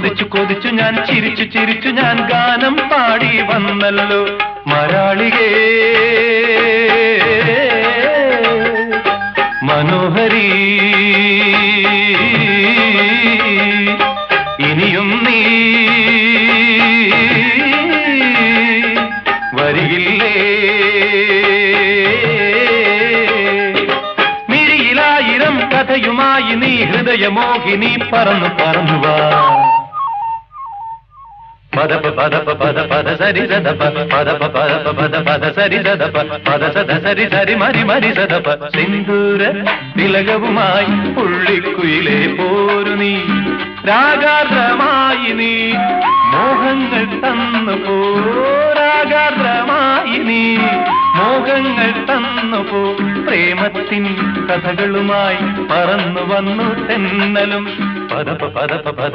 കൊതിച്ചു കൊതിച്ചു ഞാൻ ചിരിച്ചു ചിരിച്ചു ഞാൻ ഗാനം പാടി വന്നല്ലോ മരാളികേ മനോഹരി ഇനിയും നീ വരികില്ലേ മിഴിയിലായിരം കഥയുമായി നീ ഹൃദയമോഹിനി പറന്നു പറന്നുവാ പദപ പദപ പദ പദ സരി സദപ പദപ പദപ പദ പദ സരി സദപ പദ സദ സരി സരി മരി മരി സദപ സിന്ദൂര തിലകവുമായി പുള്ളിക്കുയിലേ പോരു നീ രാഗാർദ്രമായി നീ മോഹങ്ങൾ തന്നു പോ രാഗാർദ്രമായി നീ മോഹങ്ങൾ തന്നു പോ പ്രേമത്തിൻ കഥകളുമായി പറന്നു വന്നു തെന്നലും പദപ പദപ പദ